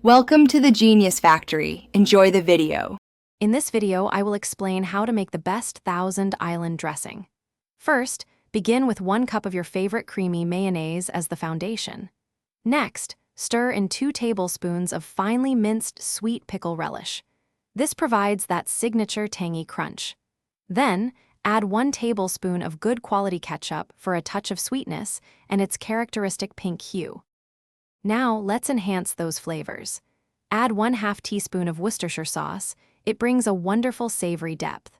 Welcome to the Genius Factory. Enjoy the video. In this video, I will explain how to make the best Thousand Island dressing. First, begin with 1 cup of your favorite creamy mayonnaise as the foundation. Next, stir in 2 tablespoons of finely minced sweet pickle relish. This provides that signature tangy crunch. Then, add 1 tablespoon of good quality ketchup for a touch of sweetness and its characteristic pink hue. Now, let's enhance those flavors. Add 1/2 teaspoon of Worcestershire sauce. It brings a wonderful savory depth.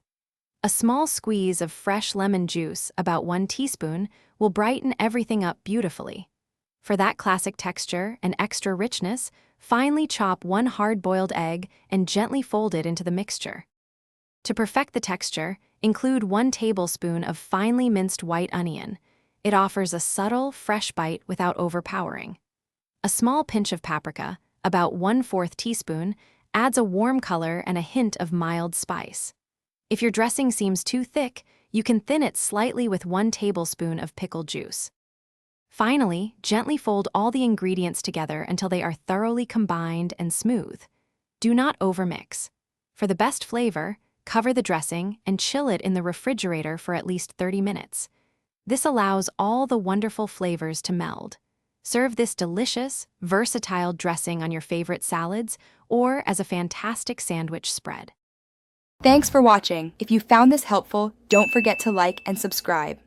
A small squeeze of fresh lemon juice, about 1 teaspoon, will brighten everything up beautifully. For that classic texture and extra richness, finely chop 1 hard-boiled egg and gently fold it into the mixture. To perfect the texture, include 1 tablespoon of finely minced white onion. It offers a subtle, fresh bite without overpowering. A small pinch of paprika, about 1/4 teaspoon, adds a warm color and a hint of mild spice. If your dressing seems too thick, you can thin it slightly with 1 tablespoon of pickle juice. Finally, gently fold all the ingredients together until they are thoroughly combined and smooth. Do not overmix. For the best flavor, cover the dressing and chill it in the refrigerator for at least 30 minutes. This allows all the wonderful flavors to meld. Serve this delicious, versatile dressing on your favorite salads or as a fantastic sandwich spread. Thanks for watching. If you found this helpful, don't forget to like and subscribe.